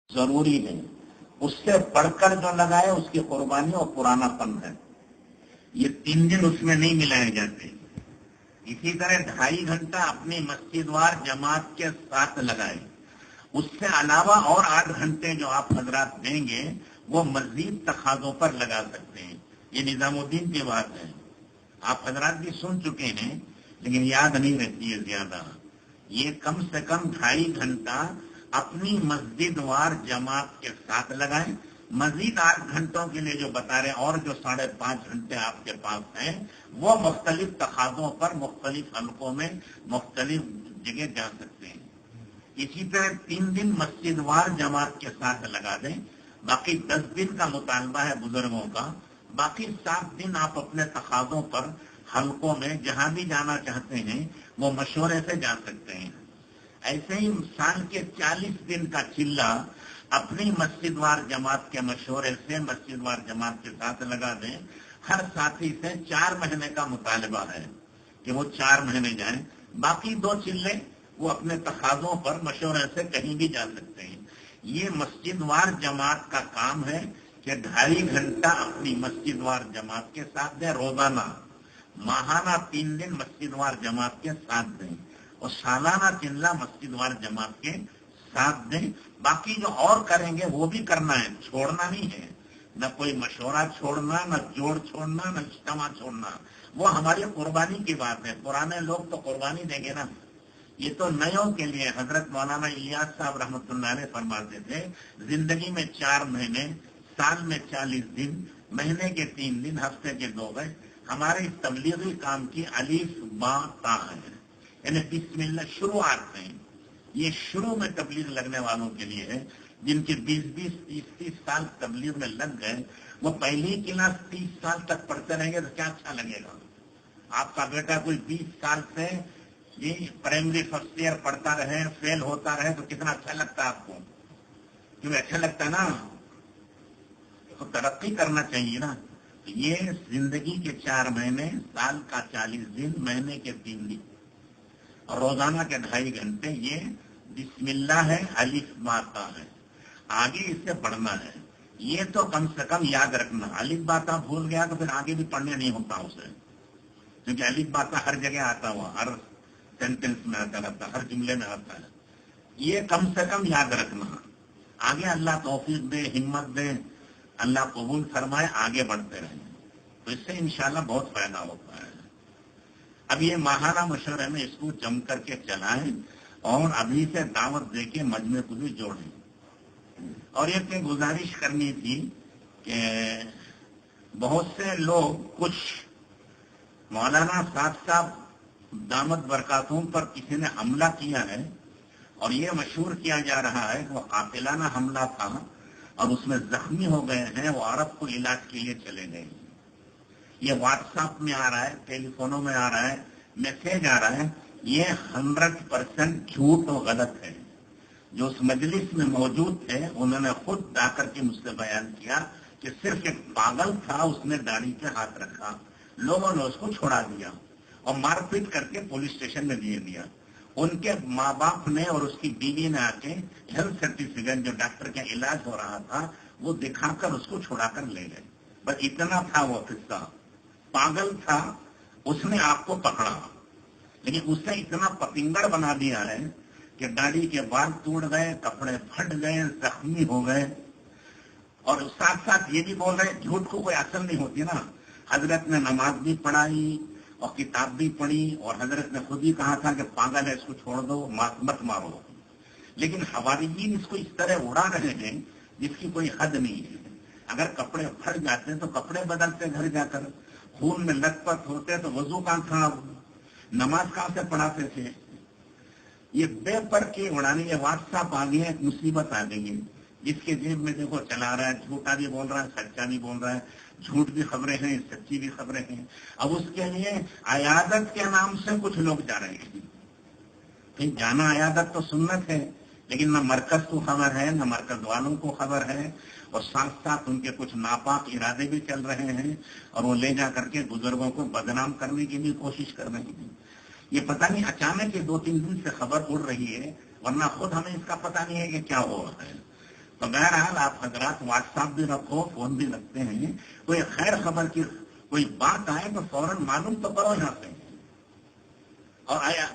ضروری ہے، اس سے بڑھ کر جو لگائے اس کی قربانی اور پرانا پن ہے، یہ 3 دن اس میں نہیں ملائے جاتے۔ اسی طرح 2.5 گھنٹہ اپنی مسجد وار جماعت کے ساتھ لگائے، اس سے علاوہ اور 8 گھنٹے جو آپ حضرات دیں گے وہ مزید تقاضوں پر لگا سکتے ہیں۔ یہ نظام الدین کی بات ہے، آپ حضرات بھی سن چکے ہیں لیکن یاد نہیں رہتی ہے زیادہ۔ یہ کم سے کم 2.5 گھنٹہ اپنی مسجد وار جماعت کے ساتھ لگائیں، مزید 8 گھنٹوں کے لیے جو بتا رہے ہیں اور جو 5.5 گھنٹے آپ کے پاس ہیں وہ مختلف تقاضوں پر مختلف حلقوں میں مختلف جگہ جا سکتے ہیں۔ اسی طرح 3 دن مسجد وار جماعت کے ساتھ لگا دیں، باقی 10 دن کا مطالبہ ہے بزرگوں کا، باقی 7 دن آپ اپنے تقاضوں پر حلقوں میں جہاں بھی جانا چاہتے ہیں وہ مشورے سے جا سکتے ہیں۔ ایسے ہی سال کے 40 دن کا چلہ اپنی مسجد وار جماعت کے مشورے سے مسجد وار جماعت کے ساتھ لگا دیں۔ ہر ساتھی سے 4 مہینے کا مطالبہ ہے کہ وہ 4 مہینے جائیں، باقی 2 چلے وہ اپنے تقاضوں پر مشورے سے کہیں بھی جا سکتے ہیں۔ یہ مسجد وار جماعت کا کام ہے کہ 2.5 گھنٹہ اپنی مسجد وار جماعت کے ساتھ دیں روزانہ، ماہانہ 3 دن مسجد وار جماعت کے ساتھ دیں اور سالانہ چلہ مسجد وار جماعت کے ساتھ دیں۔ باقی جو اور کریں گے وہ بھی کرنا ہے، چھوڑنا نہیں ہے، نہ کوئی مشورہ چھوڑنا، نہ جوڑ چھوڑنا، نہ اجتماع چھوڑنا، وہ ہماری قربانی کی بات ہے۔ پرانے لوگ تو قربانی دیں گے نا، یہ تو نیوں کے لیے۔ حضرت مولانا الیاس صاحب رحمۃ اللہ علیہ فرماتے تھے زندگی میں 4 مہینے، سال میں 40 دن، مہینے کے 3 دن، ہفتے کے 2 گئے۔ ہمارے اس تبلیغی کام کی الف با تا ہے، یعنی بسم اللہ شروعات ہیں۔ یہ شروع میں تبلیغ لگنے والوں کے لیے ہے، جن کے 20 30 سال تبلیغ میں لگ گئے، وہ پہلی کلاس 30 سال تک پڑھتے رہیں گے تو کیا اچھا لگے گا؟ آپ کا بیٹا کوئی 20 سال سے پرائمری فرسٹ ایئر پڑھتا رہے، فیل ہوتا رہے تو کتنا اچھا لگتا ہے آپ کو؟ کیونکہ اچھا لگتا ہے نا، تو ترقی کرنا چاہیے نا۔ یہ زندگی کے 4 مہینے، سال کا 40 دن، مہینے کے 3 دن اور روزانہ کے 2.5 گھنٹے، یہ بسم اللہ ہے، الف با تا ہے۔ آگے اس سے پڑھنا ہے، یہ تو کم سے کم یاد رکھنا۔ الف با تا بھول گیا تو پھر آگے بھی پڑھنے نہیں ہوتا اسے، کیونکہ الف با تا ہر جگہ آتا ہوا، ہر سینٹینس میں آتا رہتا، ہر جملے میں آتا ہے۔ یہ کم سے کم یاد رکھنا، آگے اللہ توفیق دے، ہمت دے، اللہ قبول فرمائے، آگے بڑھتے رہیں تو اس سے انشاءاللہ بہت فائدہ ہوتا ہے۔ اب یہ ماہانہ مشورے میں اس کو جم کر کے چلائیں اور ابھی سے دعوت دے کے مجمع کو بھی جوڑیں۔ اور ایک گزارش کرنی تھی کہ بہت سے لوگ، کچھ مولانا صاحب دامت برکاتہم پر کسی نے حملہ کیا ہے اور یہ مشہور کیا جا رہا ہے کہ وہ قاتلانہ حملہ تھا اور اس میں زخمی ہو گئے ہیں، وہ عرب کو علاج کے لیے چلے گئے۔ یہ واٹس ایپ میں آ رہا ہے، ٹیلی فونوں میں آ رہا ہے، میسج آ رہا ہے، یہ 100% جھوٹ و غلط ہے۔ جو اس مجلس میں موجود تھے انہوں نے خود جا کر کے مجھ سے بیان کیا کہ صرف ایک پاگل تھا، اس نے داڑھی پہ ہاتھ رکھا، لوگوں نے اس کو چھوڑا دیا اور مار پیٹ کر کے پولیس اسٹیشن میں دے دیا۔ ان کے ماں باپ نے اور اس کی بیوی نے آ کے ہیلتھ سرٹیفکیٹ جو ڈاکٹر کا علاج ہو رہا تھا وہ دکھا کر اس کو چھڑا کر لے گئے۔ بس اتنا تھا وہ قصہ، پاگل تھا، اس نے آپ کو پکڑا لیکن اس نے اتنا پتنگڑ بنا دیا ہے کہ داڑھی کے بال ٹوٹ گئے، کپڑے پھٹ گئے، زخمی ہو گئے۔ اور ساتھ ساتھ یہ بھی بول رہے جھوٹ کو کوئی اصل نہیں ہوتی نا، حضرت نے نماز بھی پڑھائی اور کتاب بھی پڑھی اور حضرت نے خود ہی کہا تھا کہ پاگل ہے اس کو چھوڑ دو، مت مارو، لیکن حواریین اس کو اس طرح اڑا رہے ہیں جس کی کوئی حد نہیں ہے۔ اگر کپڑے پھٹ جاتے تو کپڑے بدلتے گھر جا کر، خون میں لت پت ہوتے تو وضو کہاں تھا، نماز کہاں سے پڑھاتے تھے؟ یہ بے پر کے اڑانے، یہ واٹس ایپ آ گئی ہے، ایک مصیبت آ گئی ہے۔ جس کے جیب میں دیکھو چلا رہا ہے، جھوٹا بھی بول رہا ہے، سچا بھی بول رہا ہے، جھوٹ بھی خبریں ہیں، سچی بھی خبریں ہیں۔ اب اس کے لیے عیادت کے نام سے کچھ لوگ جا رہے ہیں۔ کہیں جانا عیادت تو سنت ہے، لیکن نہ مرکز کو خبر ہے، نہ مرکز والوں کو خبر ہے، اور ساتھ ساتھ ان کے کچھ ناپاک ارادے بھی چل رہے ہیں اور وہ لے جا کر کے بزرگوں کو بدنام کرنے کی بھی کوشش کر رہے ہیں۔ یہ پتہ نہیں اچانک یہ 2-3 دن سے خبر اڑ رہی ہے، ورنہ خود ہمیں اس کا پتہ نہیں ہے کہ کیا ہو رہا ہے۔ تو بہرحال آپ حضرات واٹس ایپ بھی رکھو، فون بھی رکھتے ہیں، کوئی خیر خبر کی کوئی بات آئے تو فوراً معلوم تو کرو یہاں سے. اور آیا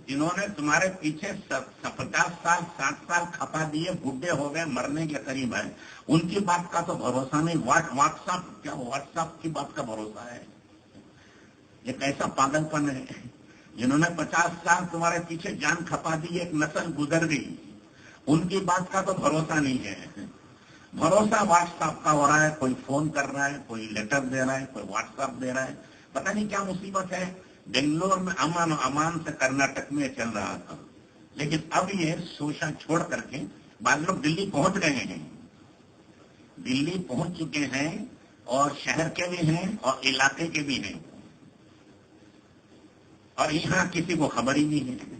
جنہوں نے تمہارے پیچھے 50 سال 60 سال کھپا دیے، بڈھے ہو گئے، مرنے کے قریب ہے، ان کی بات کا تو بھروسہ نہیں. واٹس ایپ کی بات کا بھروسہ ہے؟ یہ کیسا پاگل پن ہے. جنہوں نے 50 سال تمہارے پیچھے جان کھپا دی، ایک نسل گزر گئی، ان کی بات کا تو بھروسہ نہیں ہے. بھروسہ واٹس ایپ کا ہو رہا ہے، کوئی فون کر رہا ہے، کوئی لیٹر دے رہا ہے، کوئی واٹس ایپ دے رہا ہے. پتہ نہیں کیا مصیبت ہے. بنگلور میں امن و امان سے کرناٹک میں چل رہا تھا، لیکن اب یہ شوشا چھوڑ کر کے بعض لوگ دلی پہنچ گئے ہیں، دلی پہنچ چکے ہیں، اور شہر کے بھی ہیں اور علاقے کے بھی ہیں، اور یہاں کسی کو خبر ہی نہیں ہے.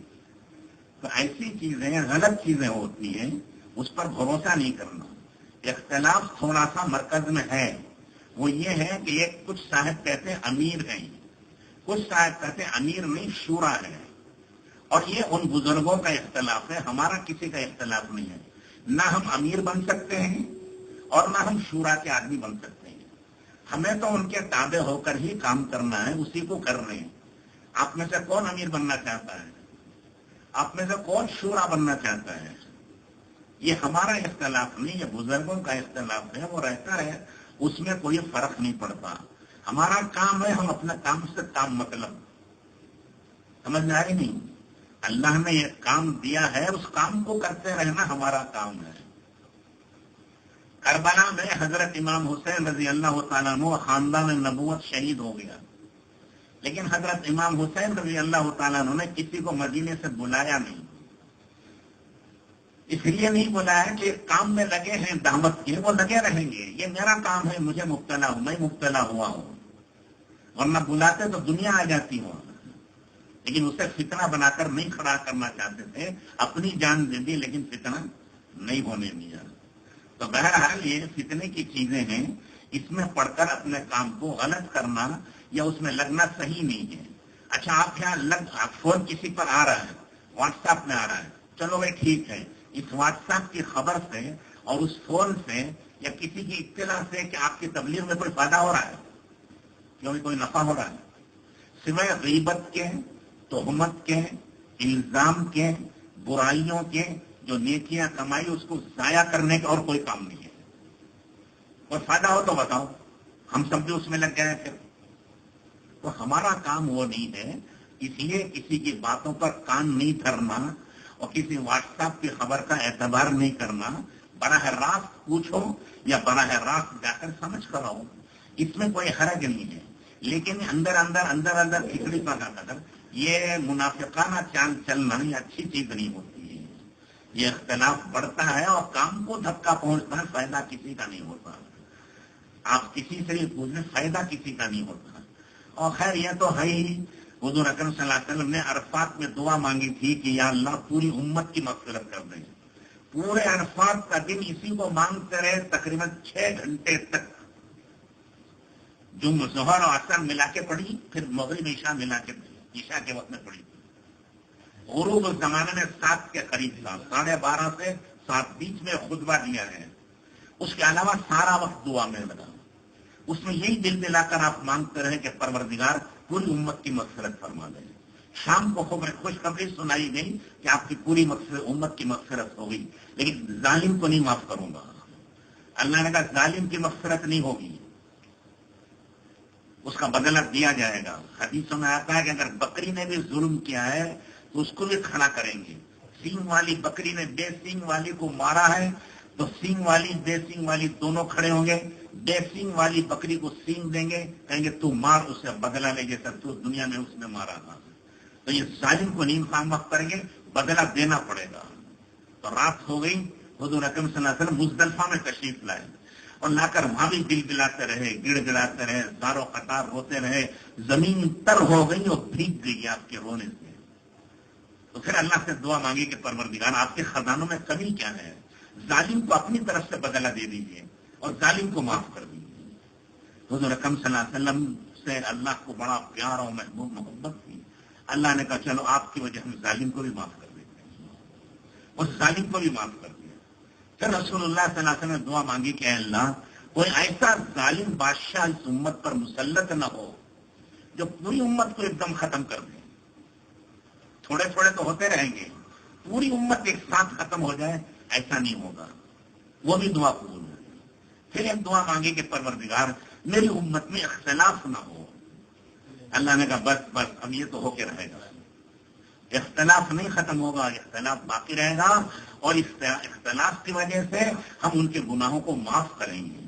تو ایسی چیزیں غلط چیزیں ہوتی ہیں، اس پر بھروسہ نہیں کرنا. اختلاف تھوڑا سا مرکز میں ہے، وہ یہ ہے کہ ایک کچھ صاحب کہتے ہیں امیر ہیں، کچھ صاحب کہتے ہیں امیر نہیں شورا ہے. اور یہ ان بزرگوں کا اختلاف ہے، ہمارا کسی کا اختلاف نہیں ہے. نہ ہم امیر بن سکتے ہیں اور نہ ہم شورا کے آدمی بن سکتے ہیں. ہمیں تو ان کے تابع ہو کر ہی کام کرنا ہے، اسی کو کر رہے ہیں. آپ میں سے کون امیر بننا چاہتا ہے؟ آپ میں سے کون شورا بننا چاہتا ہے؟ یہ ہمارا اختلاف نہیں، یہ بزرگوں کا اختلاف ہے، وہ رہتا ہے، اس میں کوئی فرق نہیں پڑتا. ہمارا کام ہے، ہم اپنے کام سے کام مطلب. سمجھ میں آئی نہیں؟ اللہ نے یہ کام دیا ہے، اس کام کو کرتے رہنا ہمارا کام ہے. کربلا میں حضرت امام حسین رضی اللہ تعالیٰ عنہ خاندان نبوت شہید ہو گیا، لیکن حضرت امام حسین رضی اللہ تعالیٰ عنہ نے کسی کو مدینے سے بلایا نہیں. اس لیے نہیں بلایا کہ کام میں لگے ہیں دعوت کے، وہ لگے رہیں گے، یہ میرا کام ہے، مجھے مبتلا ہوں، میں مبتلا ہوا ہوں. ورنہ بلاتے تو دنیا آ جاتی ہوں. لیکن اسے فتنہ بنا کر نہیں کھڑا کرنا چاہتے تھے، اپنی جان دے دی لیکن فتنہ نہیں ہونے دیا. تو بہرحال یہ فتنے کی چیزیں ہیں، اس میں پڑھ کر اپنے کام کو غلط کرنا یا اس میں لگنا صحیح نہیں ہے. اچھا آپ یہاں فون کسی پر آ رہا ہے، واٹس ایپ میں آ رہا ہے، چلو بھائی ٹھیک ہے، اس واٹس ایپ کی خبر سے اور اس فون سے یا کسی کی اطلاع سے کہ آپ کی تبلیغ میں کوئی فائدہ ہو رہا ہے، کیونکہ کوئی نفع ہو رہا ہے. سوائے غیبت کے، تہمت کے، الزام کے، برائیوں کے، جو نیکیاں کمائی اس کو ضائع کرنے کا اور کوئی کام نہیں ہے. کوئی فائدہ ہو تو بتاؤ، ہم سب بھی اس میں لگ گئے پھر. تو ہمارا کام وہ نہیں ہے. اس لیے کسی کی باتوں پر کان نہیں دھرنا اور کسی واٹس ایپ کی خبر کا اعتبار نہیں کرنا. براہ راست پوچھو یا براہ راست جا کر سمجھ کر آؤ، اس میں کوئی حرج نہیں ہے. لیکن اندر کھچڑی کا قدر یہ منافقانہ چال چلنا یہ اچھی چیز نہیں ہوتی ہے. یہ اختلاف بڑھتا ہے اور کام کو دھکا پہنچتا ہے، فائدہ کسی کا نہیں ہوتا. آپ کسی سے ہی پوچھیں، فائدہ کسی کا نہیں ہوتا. اور خیر یہ تو ہے ہی، حضور اکرم صلی اللہ علیہ وسلم نے عرفات میں دعا مانگی تھی کہ یا اللہ پوری امت کی مغفرت کر دیں. پورے عرفات کا دن اسی کو مانگتے رہے، تقریباً 6 گھنٹے تک. جو ظہر اور عصر ملا کے پڑھی، پھر مغرب عشاء ملا کے عشاء کے وقت میں پڑھی. غروب اس زمانے میں 7 کے قریب تھا، 12:30 سے 7 بیچ میں خطبہ دیا ہے. اس کے علاوہ سارا وقت دعا میں لگا. اس میں یہی دل دلا کر آپ مانگتے رہے کہ پروردگار پوری امت کی مغفرت فرما دے. شام کو خوشخبری سنائی گئی کہ آپ کی پوری امت کی مغفرت ہو گئی، لیکن ظالم کو نہیں معاف کروں گا. اللہ نے کہا ظالم کی مغفرت نہیں ہوگی، اس کا بدلہ دیا جائے گا. حدیثوں میں آتا ہے کہ اگر بکری نے بھی ظلم کیا ہے تو اس کو بھی کھڑا کریں گے. سینگ والی بکری نے بے سینگ والی کو مارا ہے تو سینگ والی بے سینگ والی دونوں کھڑے ہوں گے. بے سینگ والی بکری کو سینگ دیں گے، کہیں گے تو مار، اس سے بدلہ لے جیسا تو دنیا میں اس نے مارا تھا. تو یہ ظالم کو نہیں خام وقت کریں گے، بدلہ دینا پڑے گا. تو رات ہو گئی، حضور اکرم صلی اللہ علیہ وسلم مزدلفہ میں تشریف لائے اور لا کر وہاں بھی دل دلاتے رہے، گڑ گڑاتے رہے، زارو قطار روتے رہے. زمین تر ہو گئی اور بھیگ گئی آپ کے رونے سے. تو پھر اللہ سے دعا مانگی کہ پروردگار آپ کے خزانوں میں کمی کیا ہے، ظالم کو اپنی طرف سے بدلہ دے دیجیے اور ظالم کو معاف کر دیجیے. حضور اکرم صلی اللہ علیہ وسلم سے اللہ کو بڑا پیار اور محبوب محبت تھی. اللہ نے کہا چلو آپ کی وجہ ہم ظالم کو بھی معاف کر دیتے ہیں. اس ظالم کو بھی معاف کر دیا. پھر رسول اللہ صلی اللہ علیہ وسلم نے دعا مانگی کہ اے اللہ کوئی ایسا ظالم بادشاہ اس امت پر مسلط نہ ہو جو پوری امت کو ایک دم ختم کر دے. تھوڑے تھوڑے تو ہوتے رہیں گے، پوری امت ایک ساتھ ختم ہو جائے ایسا نہیں ہوگا. وہ بھی دعا قبول ہو. پھر ایک دعا مانگی کہ پروردگار میری امت میں اختلاف نہ ہو. اللہ نے کہا بس بس اب یہ تو ہو کے رہے گا، اختلاف نہیں ختم ہوگا، اختلاف باقی رہے گا، اور اس اختلاف کی وجہ سے ہم ان کے گناہوں کو معاف کریں گے.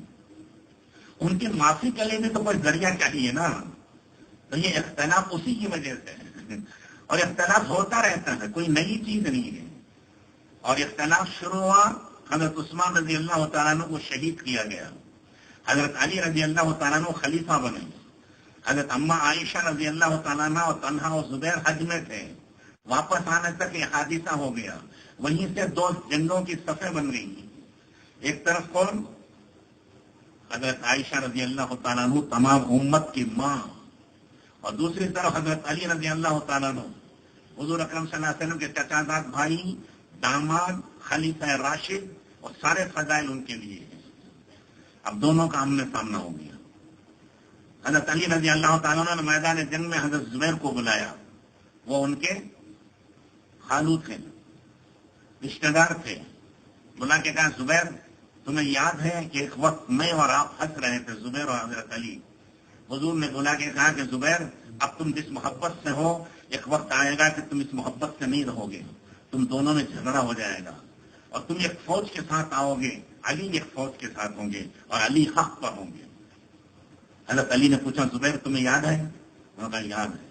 ان کی معافی کے لیے بھی تو کوئی ذریعہ چاہیے نا. تو یہ اختلاف اسی کی وجہ سے ہے، اور اختلاف ہوتا رہتا ہے، کوئی نئی چیز نہیں ہے. اور اختلاف شروع ہوا، حضرت عثمان رضی اللہ تعالیٰ عنہ کو شہید کیا گیا، حضرت علی رضی اللہ تعالیٰ عنہ خلیفہ بنے، حضرت اما عائشہ رضی اللہ تعالیٰ عنہ اور طلحہ اور زبیر حج میں تھے، واپس آنے تک یہ حادثہ ہو گیا. وہیں سے دو جنگوں کی صفیں بن گئی. ایک طرف کون؟ حضرت عائشہ رضی اللہ تعالیٰ عنہ تمام امت کی ماں، اور دوسری طرف حضرت علی رضی اللہ تعالیٰ عنہ حضور اکرم صلی اللہ علیہ وسلم کے چچا زاد بھائی، داماد، خلیفہ راشد، اور سارے فضائل ان کے لیے ہیں. اب دونوں کا آمنے سامنا ہو گیا. حضرت علی رضی اللہ تعالیٰ عنہ نے میدان جنگ میں حضرت زبیر کو بلایا. وہ ان کے خالو تھے، رشتے دار تھے. بلا کے کہا زبیر تمہیں یاد ہے کہ ایک وقت میں اور آپ ہنس رہے تھے، زبیر اور حضرت علی. حضور نے بلا کے کہا کہ زبیر اب تم جس محبت سے ہو ایک وقت آئے گا کہ تم اس محبت سے نہیں رہو گے، تم دونوں میں جھگڑا ہو جائے گا، اور تم ایک فوج کے ساتھ آؤ گے، علی ایک فوج کے ساتھ ہوں گے، اور علی حق پر ہوں گے. حضرت علی نے پوچھا زبیر تمہیں یاد ہے؟ انہوں نے کہا یاد ہے.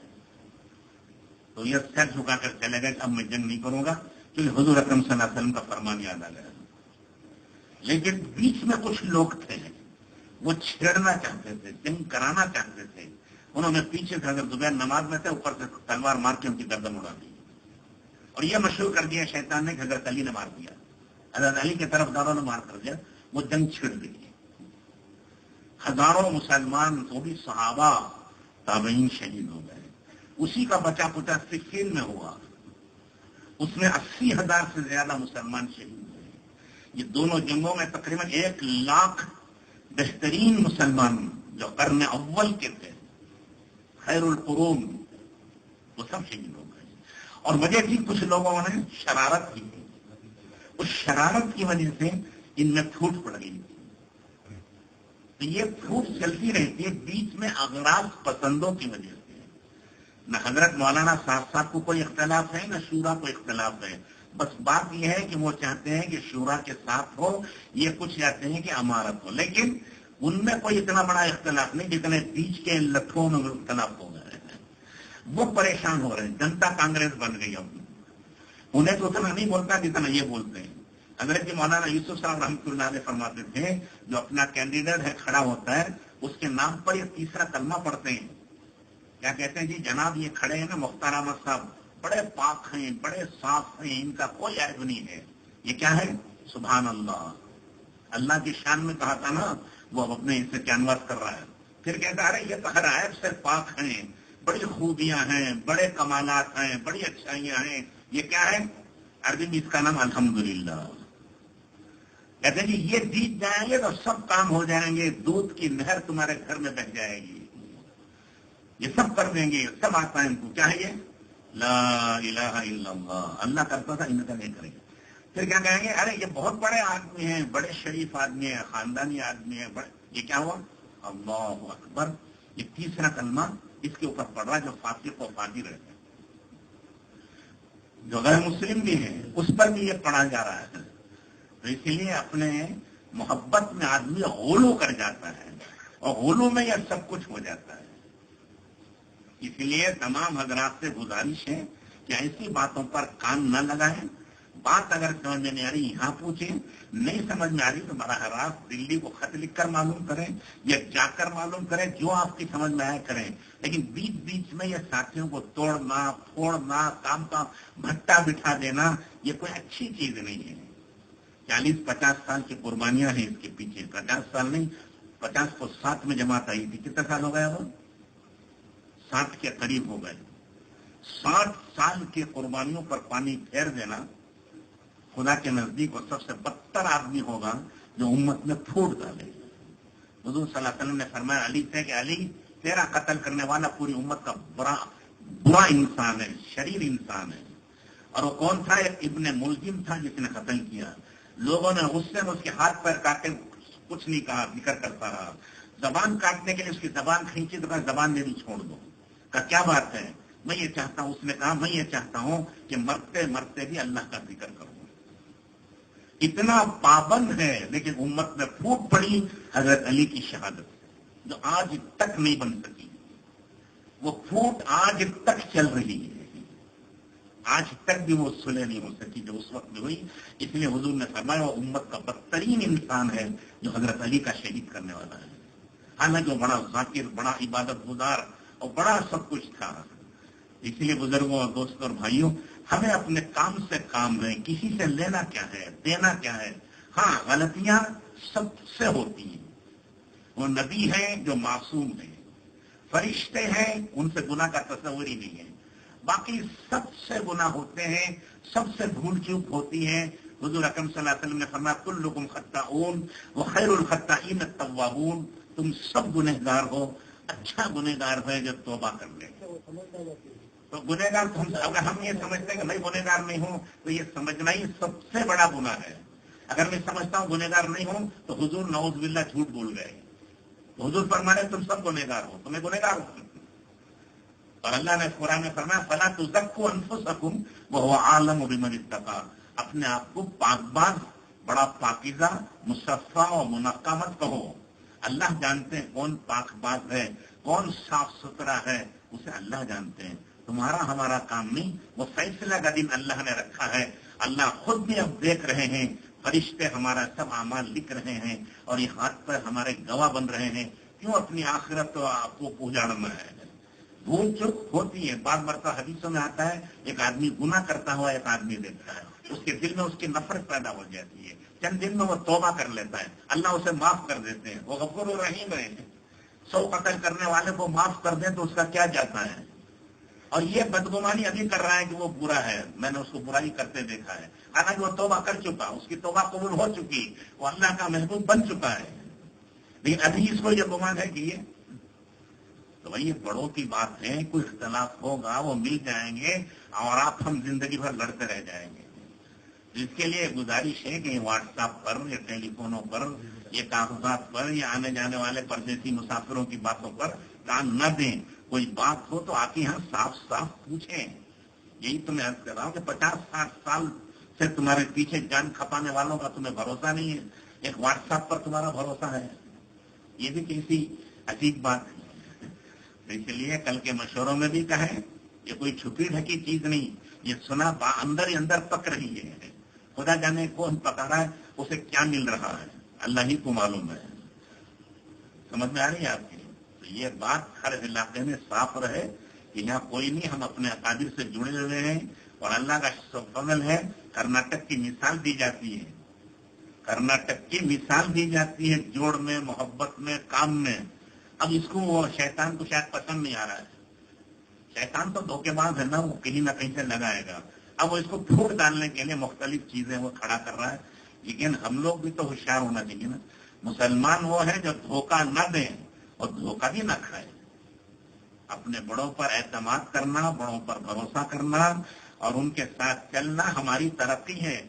تو یہ سر جھکا کر چلے گئے کہ اب میں جنگ نہیں کروں گا، کیونکہ حضور اکرم صلی اللہ علیہ وسلم کا فرمان یاد آ گیا. لیکن بیچ میں کچھ لوگ تھے وہ چھیڑنا چاہتے تھے، جنگ کرانا چاہتے تھے. انہوں نے پیچھے سے اگر زبیر نماز میں تھے اوپر سے تلوار مار کے ان کی گردن اڑا دی، اور یہ مشہور کر دیا شیطان نے کہ حضرت علی نے مار دیا، حضرت علی کی طرف داروں نے مار کر دیا. وہ جنگ چھڑ گئی. ہزاروں مسلمان وہ بھی صحابہ تابعین شہید ہو گئے. اسی کا بچا کچا صفین میں ہوا، اس میں 80,000 سے زیادہ مسلمان شہید ہوئے. یہ دونوں جنگوں میں تقریباً 1,00,000 بہترین مسلمان جو قرن اول کے تھے، خیر القرون، وہ سب شہید ہو گئے. اور وجہ تھی کچھ لوگوں نے شرارت کی، اس شرارت کی وجہ سے ان میں پھوٹ پڑ گئی. تو یہ پھوٹ چلتی رہتی ہے بیچ میں اغراض پسندوں کی وجہ سے. نہ حضرت مولانا صاحب کو کوئی اختلاف ہے، نہ شورا کو اختلاف ہے. بس بات یہ ہے کہ وہ چاہتے ہیں کہ شورا کے ساتھ ہو، یہ کچھ چاہتے ہیں کہ امارت ہو. لیکن ان میں کوئی اتنا بڑا اختلاف نہیں جتنے بیچ کے لٹھوں میں اختلاف ہو گئے ہیں. وہ پریشان ہو رہے ہیں. جنتا کانگریس بن گئی. اب انہیں تو اتنا نہیں بولتا جتنا یہ بولتے ہیں. حضرت جی مولانا یوسف صاحب رحمۃ اللہ علیہ فرماتے تھے جو اپنا کینڈیڈیٹ ہے کھڑا ہوتا ہے اس کے نام پر یہ تیسرا کلمہ پڑھتے ہیں. کیا کہتے ہیں؟ جی جناب یہ کھڑے ہیں نا مختار احمد صاحب، بڑے پاک ہیں، بڑے صاف ہیں، ان کا کوئی عیب نہیں ہے. یہ کیا ہے؟ سبحان اللہ. اللہ کی شان میں کہا تھا نا، وہ اب اپنے حصے کینواس کر رہا ہے. پھر کہتا ہے یہ تو ہر عیب سے پاک ہیں، بڑی خوبیاں ہیں، بڑے کمالات ہیں، بڑی اچھائیاں ہیں. یہ کیا ہے؟ عربی میں اس کا نام الحمدللہ. کہتے ہیں جی یہ جیت جائیں گے تو سب کام ہو جائیں گے، دودھ کی نہر تمہارے گھر میں بہ جائے گی، یہ سب کر دیں گے، سب آتا ہے ان کو. چاہیے لا الہ الا اللہ. اللہ کرتا تھا، ان کا نہیں کریں گے. پھر کیا کہیں گے؟ ارے یہ بہت بڑے آدمی ہیں، بڑے شریف آدمی ہیں، خاندانی آدمی ہیں. یہ کیا ہوا؟ اللہ اکبر. یہ تیسرا کلمہ اس کے اوپر پڑ رہا ہے جو فاسق و فاجر رہتے ہیں، جو غیر مسلم بھی ہیں اس پر بھی یہ پڑھا جا رہا ہے. تو اسی لیے اپنے محبت میں آدمی غلو کر جاتا ہے، اور غلو میں یہ سب کچھ ہو جاتا ہے. اس لیے تمام حضرات سے گزارش ہے کہ ایسی باتوں پر کان نہ لگائیں. بات اگر سمجھ میں نہیں آ رہی یہاں پوچھیں، نہیں سمجھ میں آ رہی تو براہ راست دلی کو خط لکھ کر معلوم کریں یا جا کر معلوم کریں، جو آپ کی سمجھ میں آئے کریں. لیکن بیچ بیچ میں یہ ساتھیوں کو توڑنا پھوڑنا، کام کا بھٹا بٹھا دینا، یہ کوئی اچھی چیز نہیں ہے. 40-50 سال کی قربانیاں ہیں اس کے پیچھے. 50 سال نہیں، 50 کو 7 میں جماعت آئی تھی. کتنے سال ہو گئے اب؟ 60 کے قریب ہو گئے. 60 سال کی قربانیوں پر پانی پھیر دینا خدا کے نزدیک وہ سب سے بدتر آدمی ہوگا جو امت میں پھوٹ ڈالے. حضور صلی اللہ علیہ وسلم نے فرمایا علی سے کہ علی تیرا قتل کرنے والا پوری امت کا برا انسان ہے، شریر انسان ہے. اور وہ کون تھا؟ ایک ابن ملزم تھا جس نے قتل کیا. لوگوں نے غصے میں اس کے ہاتھ پیر کاٹے، کچھ نہیں کہا، ذکر کرتا رہا. زبان کاٹنے کے لیے اس کی زبان کھینچی تو کہا زبان میری چھوڑ دو. کہا کیا بات ہے؟ میں یہ چاہتا ہوں، اس نے کہا میں یہ چاہتا ہوں کہ مرتے مرتے بھی اللہ کا ذکر کروں. اتنا پابند ہے، لیکن امت میں پھوٹ پڑی حضرت علی کی شہادت جو آج تک نہیں بن سکی. وہ پھوٹ آج تک چل رہی ہے، آج تک بھی وہ صلح نہیں ہو سکی جو اس وقت میں ہوئی. اس لیے حضور نے فرمایا وہ امت کا بدترین انسان ہے جو حضرت علی کا شہید کرنے والا ہے. حالانکہ وہ بڑا ذاکر، بڑا عبادت گزار اور بڑا سب کچھ تھا. اس لیے بزرگوں اور دوستوں اور بھائیوں، ہمیں اپنے کام سے کام ہے، کسی سے لینا کیا ہے، دینا کیا ہے. ہاں غلطیاں سب سے ہوتی ہیں، وہ نبی ہیں جو معصوم ہیں، فرشتے ہیں ان سے گناہ کا تصور ہی نہیں ہے. باقی سب سے گناہ ہوتے ہیں، سب سے بھول چوک ہوتی ہے. حضور اکرم صلی اللہ علیہ وسلم نے فرمایا کلکم خطاؤن وخیر الخطائین التوابون. تم سب گنہگار ہو، اچھا گنہگار ہے جو توبہ کر لے. تو گنہگار تو اگر ہم یہ سمجھتے ہیں کہ میں گنہگار نہیں ہوں تو یہ سمجھنا ہی سب سے بڑا گناہ ہے. اگر میں سمجھتا ہوں گنہگار نہیں ہوں تو حضور نعوذ باللہ جھوٹ بول گئے. تو حضور فرمانے تم سب گنہگار ہو تو میں گنہگار ہوں. اور اللہ نے قرآن میں فرمایا فلا تزکوا انفسکم وهو اعلم بمن اتقى. اپنے آپ کو پاک باز، بڑا پاکیزہ، مصفا اور منقہ مت کہو. اللہ جانتے ہیں کون پاک باز ہے، کون صاف ستھرا ہے، اسے اللہ جانتے ہیں. تمہارا ہمارا کام نہیں. وہ فیصلہ کا دن اللہ نے رکھا ہے. اللہ خود بھی اب دیکھ رہے ہیں، فرشتے ہمارا سب اعمال لکھ رہے ہیں اور یہ ہاتھ پر ہمارے گواہ بن رہے ہیں. کیوں اپنی آخرت کو اجاڑنا ہے؟ بھول چک ہوتی ہے. بعض مرتبہ حدیثوں میں آتا ہے ایک آدمی گناہ کرتا ہوا ایک آدمی دیکھتا ہے، اس کے دل میں اس کی نفرت پیدا ہو جاتی ہے. چند دن میں وہ توبہ کر لیتا ہے، اللہ اسے معاف کر دیتے ہیں. وہ غفور الرحیم ہے. 100 قتل کرنے والے کو معاف کر دیں تو اس کا کیا جاتا ہے. اور یہ بدگمانی ابھی کر رہا ہے کہ وہ برا ہے، میں نے اس کو برائی کرتے دیکھا ہے. حالانکہ وہ توبہ کر چکا، اس کی توبہ قبول ہو چکی، وہ اللہ کا محبوب بن چکا ہے. لیکن ابھی اس کو یہ گمان ہے کہ یہ تو بھائی بڑوں کی بات ہے. کوئی اختلاف ہوگا وہ مل جائیں گے اور آپ ہم زندگی بھر لڑتے رہ جائیں گے. جس کے لیے گزارش ہے کہ واٹس ایپ پر یا ٹیلی فونوں پر یہ کاغذات پر یا آنے جانے والے پردیسی مسافروں کی باتوں پر کان نہ دیں. کوئی بات ہو تو آپ یہاں صاف صاف پوچھیں. یہی تو میں عرض کر رہا ہوں کہ 50-60 سال سے تمہارے پیچھے جان کھپانے والوں کا تمہیں بھروسہ نہیں ہے، ایک واٹس ایپ پر تمہارا بھروسہ ہے. یہ بھی کسی عجیب بات ہے. اس لیے کل کے مشوروں میں بھی کہیں یہ کوئی چھپی ڈھکی چیز نہیں، یہ سنا اندر ہی اندر پک رہی ہے. خدا جانے کون پکا رہا ہے، اسے کیا مل رہا ہے، اللہ ہی کو معلوم ہے. سمجھ میں آ رہی ہے آپ کی؟ تو یہ بات ہر علاقے میں صاف رہے کہ یہاں کوئی نہیں، ہم اپنے اکابر سے جڑے ہوئے ہیں. اور اللہ کا فضل ہے، کرناٹک کی مثال دی جاتی ہے. کرناٹک کی مثال دی جاتی ہے جوڑ میں، محبت میں، کام میں. اب اس کو وہ شیطان کو شاید پسند نہیں آ رہا ہے. شیطان تو دھوکے باز ہے نا، وہ کہیں نہ کہیں سے لگائے گا. اب وہ اس کو پھوٹ ڈالنے کے لیے مختلف چیزیں وہ کھڑا کر رہا ہے. لیکن ہم لوگ بھی تو ہوشیار ہونا چاہیے نا. مسلمان وہ ہے جو دھوکہ نہ دیں اور دھوکہ بھی نہ کھائے. اپنے بڑوں پر اعتماد کرنا، بڑوں پر بھروسہ کرنا اور ان کے ساتھ چلنا ہماری ترقی ہے.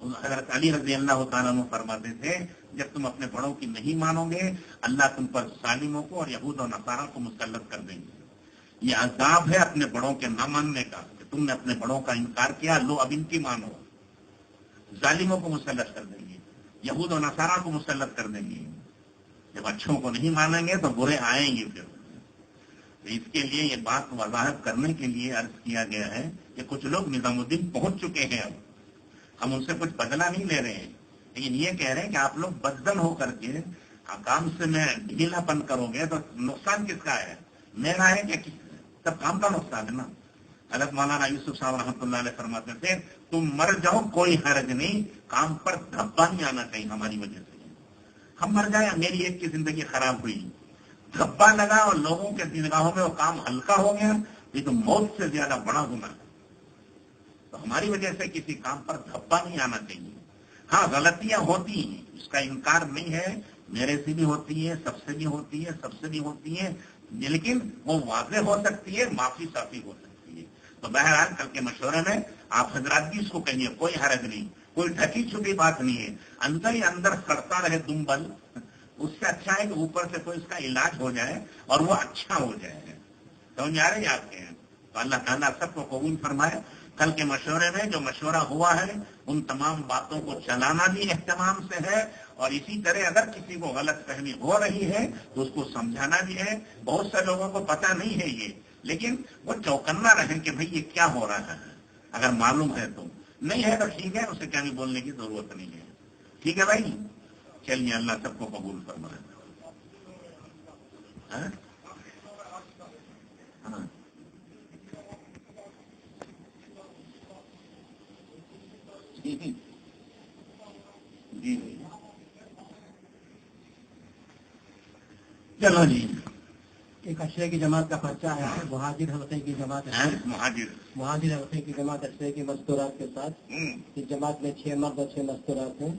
حضرت علی رضی اللہ تعالیٰ عنہ فرماتے تھے جب تم اپنے بڑوں کی نہیں مانو گے اللہ تم پر ظالموں کو اور یہود و نصارہ کو مسلط کر دیں گے. یہ عذاب ہے اپنے بڑوں کے نہ ماننے کا کہ تم نے اپنے بڑوں کا انکار کیا، لو اب ان کی مانو. ظالموں کو مسلط کر دیں گے، یہود و نصارہ کو مسلط کر دیں گے. جب اچھوں کو نہیں مانیں گے تو برے آئیں گے. پھر اس کے لیے یہ بات وضاحت کرنے کے لیے عرض کیا گیا ہے کہ کچھ لوگ نظام الدین پہنچ چکے ہیں. اب ہم ان سے کچھ بدلہ نہیں لے رہے ہیں، لیکن یہ کہہ رہے ہیں کہ آپ لوگ بدزن ہو کر کے کام سے میں ڈھیلا پن کرو گے تو نقصان کس کا ہے، میرا ہے کہ سب کام کا نقصان ہے نا. حضرت مولانا یوسف صاحب رحمۃ اللہ علیہ فرماتے تھے تم مر جاؤ کوئی حرج نہیں، کام پر دھبا نہیں آنا چاہیے ہماری وجہ سے. ہم مر جائیں، میری ایک کی زندگی خراب ہوئی، دھبا لگا اور لوگوں کے نگاہوں میں وہ کام ہلکا ہو گیا، یہ تو موت سے زیادہ بڑا گناہ ہے. تو ہماری وجہ سے کسی کام پر دھبا نہیں آنا چاہیے. ہاں غلطیاں ہوتی ہیں، اس کا انکار نہیں ہے، میرے سے بھی ہوتی ہے، سب سے بھی ہوتی ہے، سب سے بھی ہوتی ہے، لیکن وہ واضح ہو سکتی ہے، معافی صافی ہو سکتی ہے. تو بہرحال کل کے مشورے میں آپ حضرات بھی اس کو کہیے، کوئی حرج نہیں، کوئی ڈھکی چھپی بات نہیں ہے. اندر ہی اندر سڑتا رہے دمبل، اس سے اچھا ہے کہ اوپر سے کوئی اس کا علاج ہو جائے اور وہ اچھا ہو جائے. سمجھ آ رہی آپ کے ہیں؟ تو اللہ تعالیٰ سب کو قبول فرمائے. کل کے مشورے میں جو مشورہ ہوا ہے ان تمام باتوں کو چلانا بھی اہتمام سے ہے، اور اسی طرح اگر کسی کو غلط فہمی ہو رہی ہے تو اس کو سمجھانا بھی ہے. بہت سے لوگوں کو پتہ نہیں ہے یہ، لیکن وہ چوکنا رہیں کہ بھئی یہ کیا ہو رہا ہے. اگر معلوم ہے تو، نہیں ہے تو ٹھیک ہے، اسے کبھی بولنے کی ضرورت نہیں ہے. ٹھیک ہے بھائی، چلیے اللہ سب کو قبول فرمائے. ہاں ہاں جی جی جی چلو جی. ایک اشرے کی جماعت کا پرچہ ہے، مہاجر حلقے کی جماعت ہے، مہاجر مہاجر حلقے کی جماعت اشرے کی مستورات کے ساتھ. اس جماعت میں 6 مرد اور 6 مستورات ہیں.